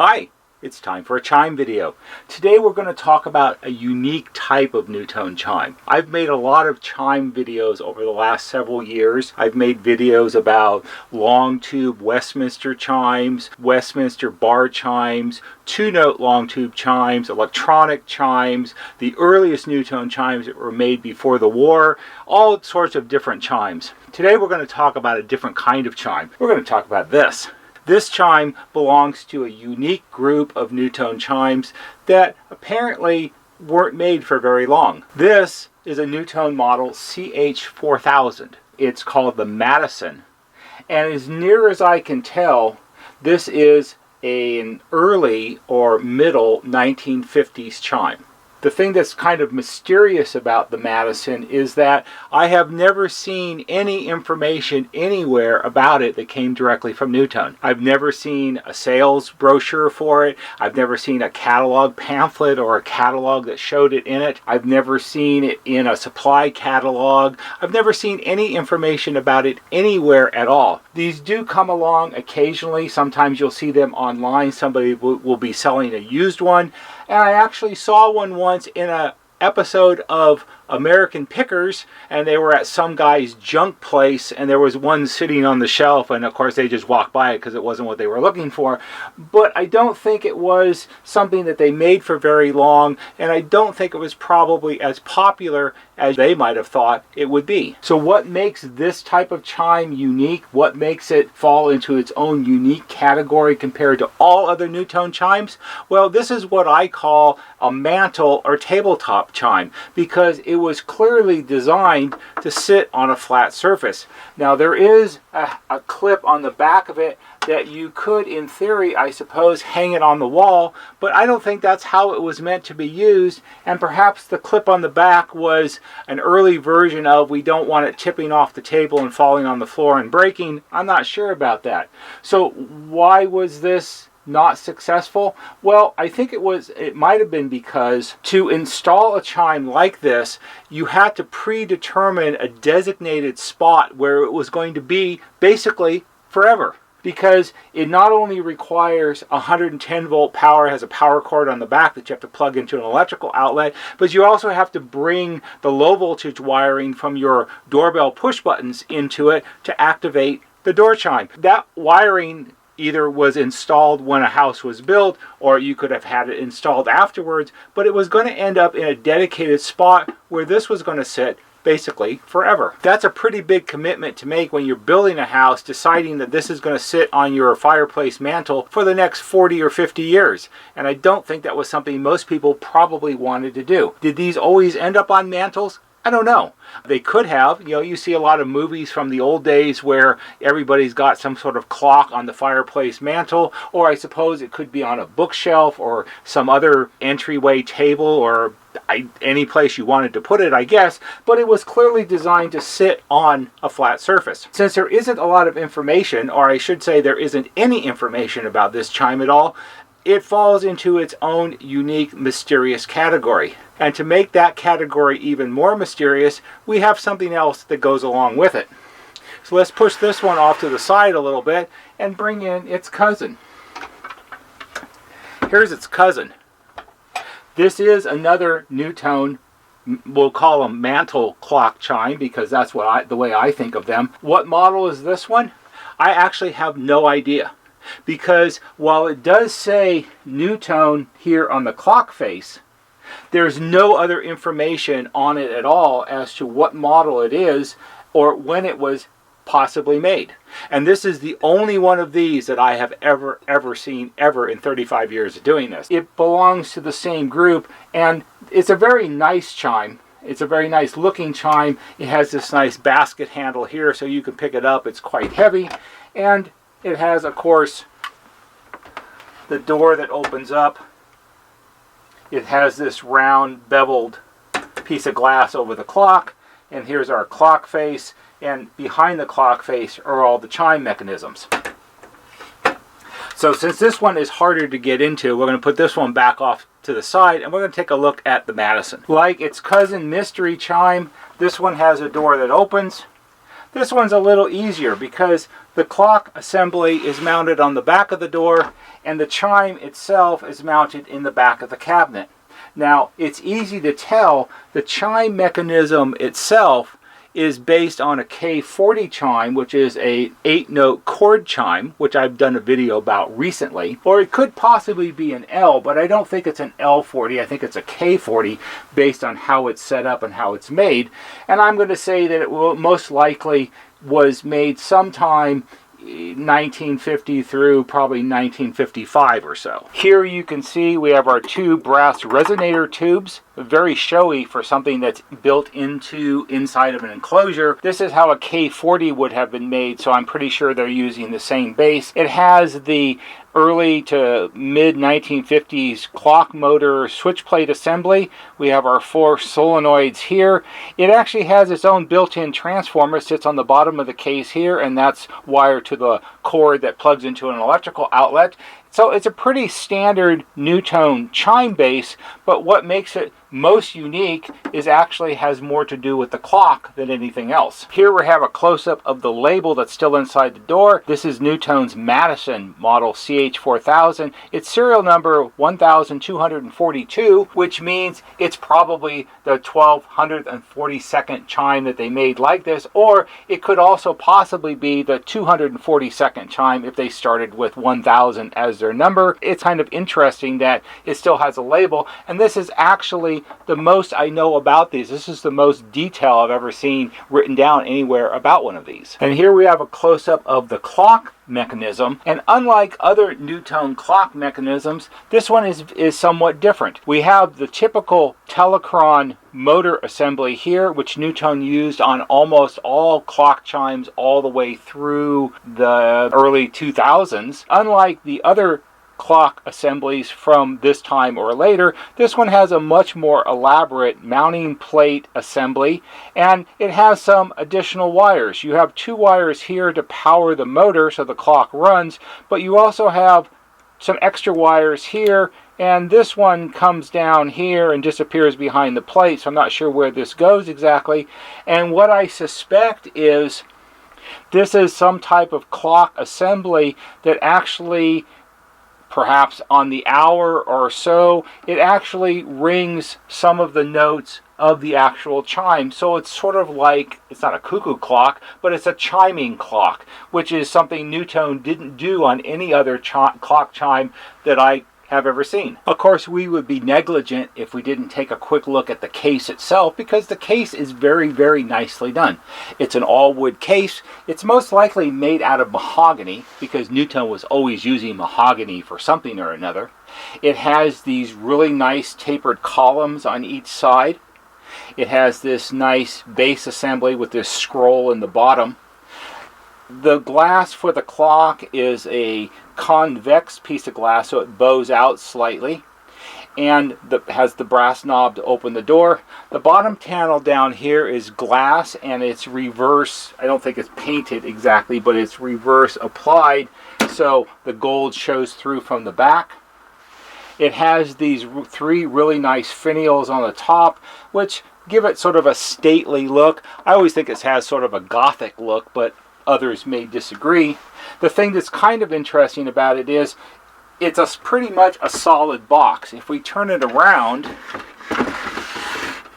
Hi, it's time for a chime video. Today we're going to talk about a unique type of NuTone chime. I've made a lot of chime videos over the last several years. I've made videos about long tube Westminster chimes, Westminster bar chimes, 2-note long tube chimes, electronic chimes, the earliest NuTone chimes that were made before the war, all sorts of different chimes. Today we're going to talk about a different kind of chime. We're going to talk about this. This chime belongs to a unique group of NuTone chimes that apparently weren't made for very long. This is a NuTone model CH4000. It's called the Madison. And as near as I can tell, this is an early or middle 1950s chime. The thing that's kind of mysterious about the Madison is that I have never seen any information anywhere about it that came directly from NuTone. I've never seen a sales brochure for it. I've never seen a catalog pamphlet or a catalog that showed it in it. I've never seen it in a supply catalog. I've never seen any information about it anywhere at all. These do come along occasionally. Sometimes you'll see them online. Somebody will be selling a used one. And I actually saw one once in an episode of American Pickers, and they were at some guy's junk place, and there was one sitting on the shelf, and of course they just walked by it because it wasn't what they were looking for. But I don't think it was something that they made for very long, and I don't think it was probably as popular as they might have thought it would be. So what makes this type of chime unique? What makes it fall into its own unique category compared to all other NuTone chimes? Well, this is what I call a mantle or tabletop chime, because it was clearly designed to sit on a flat surface. Now there is a clip on the back of it that you could, in theory, I suppose, hang it on the wall, but I don't think that's how it was meant to be used, and perhaps the clip on the back was an early version of we don't want it tipping off the table and falling on the floor and breaking. I'm not sure about that. So why was this not successful? Well, I think it might have been because to install a chime like this, you had to predetermine a designated spot where it was going to be basically forever. Because it not only requires 110 volt power, has a power cord on the back that you have to plug into an electrical outlet, but you also have to bring the low voltage wiring from your doorbell push buttons into it to activate the door chime. That wiring either was installed when a house was built, or you could have had it installed afterwards, but it was going to end up in a dedicated spot where this was going to sit basically forever. That's a pretty big commitment to make when you're building a house, deciding that this is going to sit on your fireplace mantle for the next 40 or 50 years. And I don't think that was something most people probably wanted to do. Did these always end up on mantles? I don't know. They could have. You know, you see a lot of movies from the old days where everybody's got some sort of clock on the fireplace mantle, or I suppose it could be on a bookshelf or some other entryway table, or any place you wanted to put it, I guess, but it was clearly designed to sit on a flat surface. Since there isn't a lot of information, or I should say there isn't any information about this chime at all, it falls into its own unique, mysterious category. And to make that category even more mysterious, we have something else that goes along with it. So let's push this one off to the side a little bit and bring in its cousin. Here's its cousin. This is another NuTone, we'll call them mantle clock chime, because that's the way I think of them. What model is this one? I actually have no idea. Because while it does say NuTone here on the clock face, there's no other information on it at all as to what model it is or when it was possibly made. And this is the only one of these that I have ever seen in 35 years of doing this. It belongs to the same group, and it's a very nice chime. It's a very nice looking chime. It has this nice basket handle here so you can pick it up. It's quite heavy, and it has, of course, the door that opens up. It has this round beveled piece of glass over the clock, and here's our clock face, and behind the clock face are all the chime mechanisms. So since this one is harder to get into, we're going to put this one back off to the side, and we're going to take a look at the Madison. Like its cousin mystery chime, this one has a door that opens. This one's a little easier because the clock assembly is mounted on the back of the door and the chime itself is mounted in the back of the cabinet. Now, it's easy to tell the chime mechanism itself is based on a K40 chime, which is a 8-note chord chime, which I've done a video about recently. Or it could possibly be an L, but I don't think it's an L40. I think it's a K40 based on how it's set up and how it's made. And I'm going to say that it will most likely was made sometime 1950 through probably 1955 or so. Here you can see we have our two brass resonator tubes, very showy for something that's built inside of an enclosure. This is how a K40 would have been made, so I'm pretty sure they're using the same base. It has the early to mid 1950s clock motor switch plate assembly. We have our 4 solenoids here. It actually has its own built-in transformer. It sits on the bottom of the case here, and that's wired to the cord that plugs into an electrical outlet. So it's a pretty standard NuTone chime base, but what makes it most unique is actually has more to do with the clock than anything else. Here we have a close-up of the label that's still inside the door. This is NuTone's Madison model CH4000. It's serial number 1242, which means it's probably the 1242nd chime that they made like this, or it could also possibly be the 242nd chime if they started with 1000 as their number. It's kind of interesting that it still has a label, and this is actually the most I know about these. This is the most detail I've ever seen written down anywhere about one of these. And here we have a close-up of the clock mechanism, and unlike other NuTone clock mechanisms, this one is somewhat different. We have the typical Telecron motor assembly here, which NuTone used on almost all clock chimes all the way through the early 2000s. Unlike the other clock assemblies from this time or later, this one has a much more elaborate mounting plate assembly, and it has some additional wires. You have 2 wires here to power the motor so the clock runs, but you also have some extra wires here, and this one comes down here and disappears behind the plate, so I'm not sure where this goes exactly. And what I suspect is this is some type of clock assembly that actually, perhaps on the hour or so, it actually rings some of the notes of the actual chime. So it's sort of like, it's not a cuckoo clock, but it's a chiming clock, which is something NuTone didn't do on any other clock chime that I have ever seen. Of course, we would be negligent if we didn't take a quick look at the case itself, because the case is very, very nicely done. It's an all-wood case. It's most likely made out of mahogany, because NuTone was always using mahogany for something or another. It has these really nice tapered columns on each side. It has this nice base assembly with this scroll in the bottom. The glass for the clock is a convex piece of glass, so it bows out slightly, and has the brass knob to open the door. The bottom panel down here is glass, and it's reverse. I don't think it's painted exactly, but it's reverse applied, so the gold shows through from the back. It has these 3 really nice finials on the top, which give it sort of a stately look. I always think it has sort of a gothic look, but others may disagree. The thing that's kind of interesting about it is it's pretty much a solid box. If we turn it around,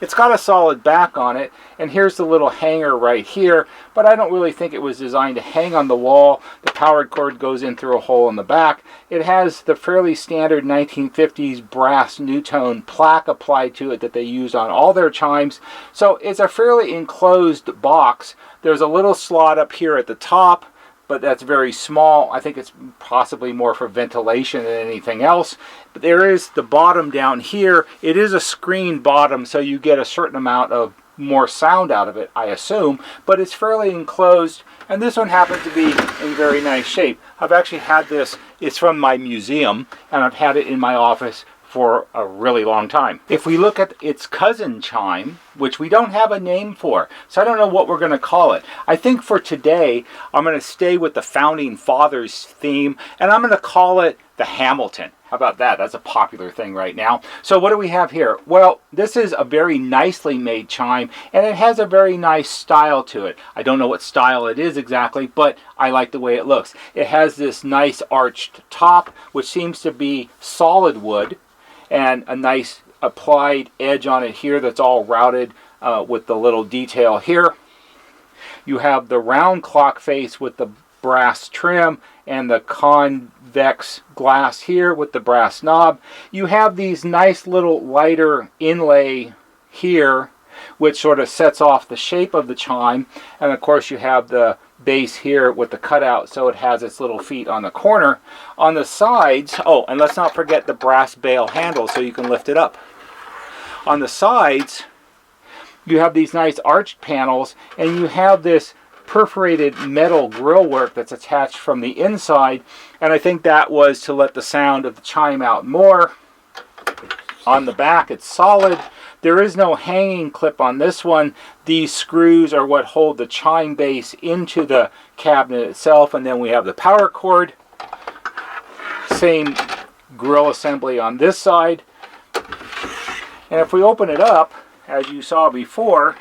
it's got a solid back on it, and here's the little hanger right here, but I don't really think it was designed to hang on the wall. The powered cord goes in through a hole in the back. It has the fairly standard 1950s brass NuTone plaque applied to it that they use on all their chimes, so it's a fairly enclosed box. There's a little slot up here at the top, but that's very small. I think it's possibly more for ventilation than anything else. But there is the bottom down here. It is a screened bottom, so you get a certain amount of more sound out of it, I assume, but it's fairly enclosed, and this one happens to be in very nice shape. I've actually had this, it's from my museum, and I've had it in my office for a really long time. If we look at its cousin chime, which we don't have a name for, so I don't know what we're going to call it. I think for today, I'm going to stay with the Founding Fathers theme, and I'm going to call it the Hamilton. How about that? That's a popular thing right now. So what do we have here? Well, this is a very nicely made chime, and it has a very nice style to it. I don't know what style it is exactly, but I like the way it looks. It has this nice arched top, which seems to be solid wood, and a nice applied edge on it here that's all routed with the little detail here. You have the round clock face with the brass trim and the convex glass here with the brass knob. You have these nice little lighter inlay here, which sort of sets off the shape of the chime. And of course you have the base here with the cutout, so it has its little feet on the corner. On the sides, oh, and let's not forget the brass bail handle so you can lift it up. On the sides, you have these nice arched panels, and you have this perforated metal grill work that's attached from the inside, and I think that was to let the sound of the chime out more. On the back, it's solid. There is no hanging clip on this one. These screws are what hold the chime base into the cabinet itself, and then we have the power cord. Same grill assembly on this side. And if we open it up, as you saw before,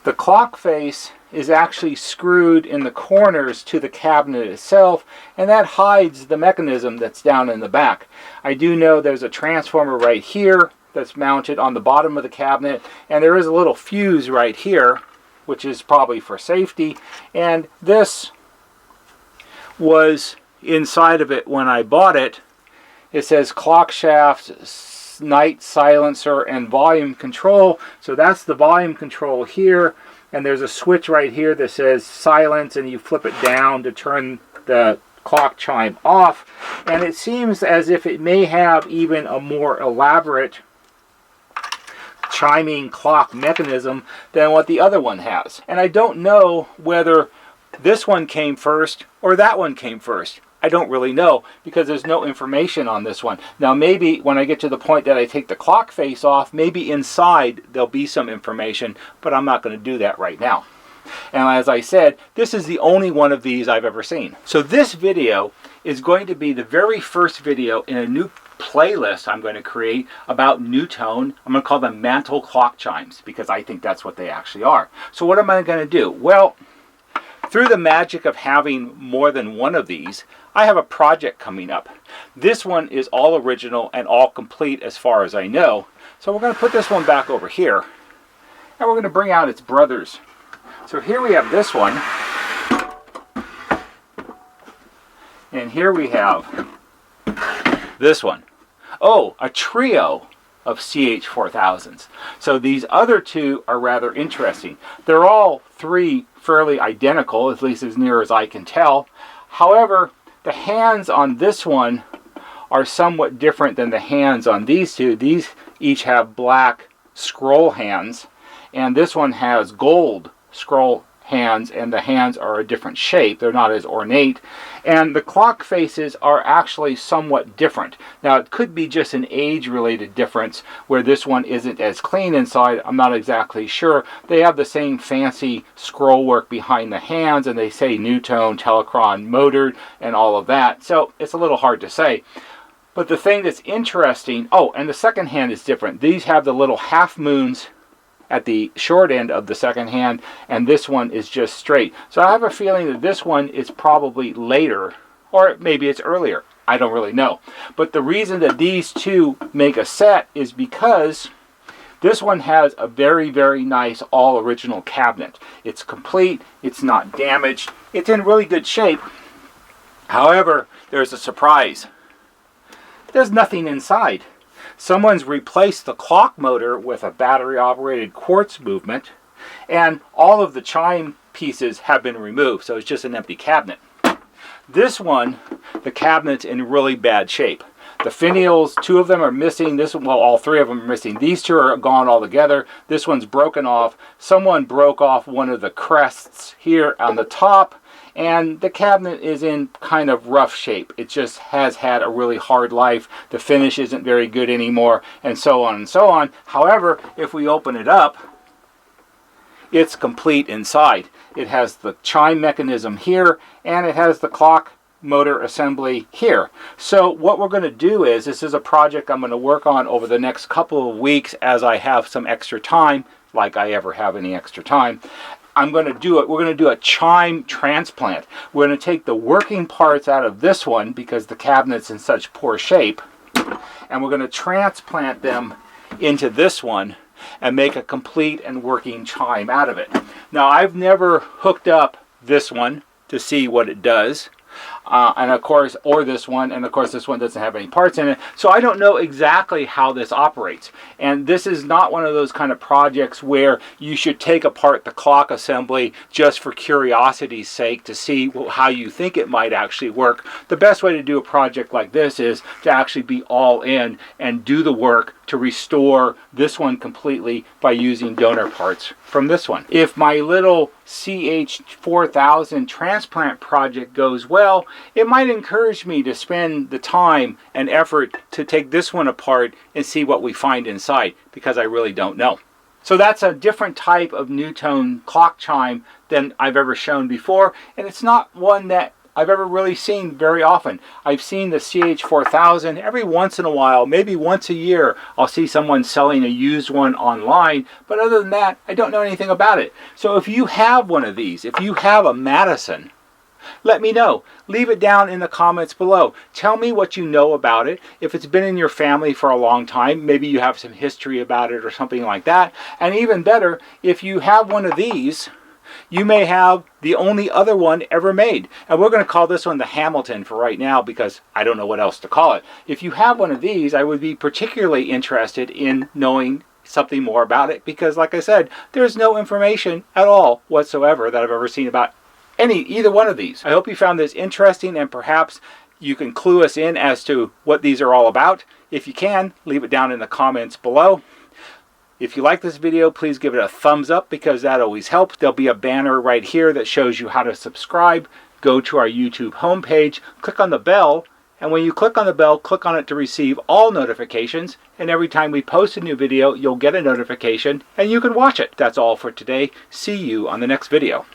the clock face is actually screwed in the corners to the cabinet itself, and that hides the mechanism that's down in the back. I do know there's a transformer right here that's mounted on the bottom of the cabinet, and there is a little fuse right here, which is probably for safety, and this was inside of it when I bought it. It says clock shaft, night silencer, and volume control. So that's the volume control here, and there's a switch right here that says silence, and you flip it down to turn the clock chime off. And it seems as if it may have even a more elaborate chiming clock mechanism than what the other one has. And I don't know whether this one came first or that one came first. I don't really know, because there's no information on this one. Now maybe when I get to the point that I take the clock face off, maybe inside there'll be some information, but I'm not going to do that right now. And as I said, this is the only one of these I've ever seen. So this video is going to be the very first video in a new playlist I'm going to create about NuTone. I'm going to call them Mantle Clock Chimes, because I think that's what they actually are. So what am I going to do? Well, through the magic of having more than one of these, I have a project coming up. This one is all original and all complete as far as I know. So we're going to put this one back over here, and we're going to bring out its brothers. So here we have this one, and here we have this one. Oh, a trio of CH4000s. So these other two are rather interesting. They're all three fairly identical, at least as near as I can tell. However, the hands on this one are somewhat different than the hands on these two. These each have black scroll hands, and this one has gold scroll hands, and the hands are a different shape. They're not as ornate, and the clock faces are actually somewhat different. Now it could be just an age related difference where this one isn't as clean inside. I'm not exactly sure. They have the same fancy scroll work behind the hands, and they say NuTone Telecron motored and all of that, so it's a little hard to say. But the thing that's interesting, oh, and the second hand is different. These have the little half moons at the short end of the second hand, and this one is just straight. So I have a feeling that this one is probably later, or maybe it's earlier. I don't really know. But the reason that these two make a set is because this one has a very, very nice all original cabinet. It's complete, it's not damaged, it's in really good shape. However, there's a surprise. There's nothing inside. Someone's replaced the clock motor with a battery-operated quartz movement, and all of the chime pieces have been removed, so it's just an empty cabinet. This one, the cabinet's in really bad shape. The finials, two of them are missing. This one, well, all three of them are missing. These two are gone altogether. This one's broken off. Someone broke off one of the crests here on the top, and the cabinet is in kind of rough shape. It just has had a really hard life. The finish isn't very good anymore, and so on and so on. However, if we open it up, it's complete inside. It has the chime mechanism here, and it has the clock motor assembly here. So what we're going to do is, this is a project I'm going to work on over the next couple of weeks as I have some extra time, like I ever have any extra time. I'm going to do it. We're going to do a chime transplant. We're going to take the working parts out of this one because the cabinet's in such poor shape, and we're going to transplant them into this one and make a complete and working chime out of it. Now, I've never hooked up this one to see what it does. And of course, or this one, and of course this one doesn't have any parts in it, so I don't know exactly how this operates. And this is not one of those kind of projects where you should take apart the clock assembly just for curiosity's sake to see how you think it might actually work. The best way to do a project like this is to actually be all in and do the work to restore this one completely by using donor parts from this one. If my little CH4000 transplant project goes well, it might encourage me to spend the time and effort to take this one apart and see what we find inside, because I really don't know. So that's a different type of NuTone clock chime than I've ever shown before, and it's not one that I've ever really seen very often. I've seen the CH4000 every once in a while, maybe once a year, I'll see someone selling a used one online, but other than that, I don't know anything about it. So if you have one of these, if you have a Madison, let me know. Leave it down in the comments below. Tell me what you know about it. If it's been in your family for a long time, maybe you have some history about it or something like that. And even better, if you have one of these, you may have the only other one ever made. And we're going to call this one the Hamilton for right now because I don't know what else to call it. If you have one of these, I would be particularly interested in knowing something more about it because, like I said, there's no information at all whatsoever that I've ever seen about either one of these. I hope you found this interesting and perhaps you can clue us in as to what these are all about. If you can, leave it down in the comments below. If you like this video, please give it a thumbs up because that always helps. There'll be a banner right here that shows you how to subscribe. Go to our YouTube homepage, click on the bell, and when you click on the bell, click on it to receive all notifications. And every time we post a new video, you'll get a notification and you can watch it. That's all for today. See you on the next video.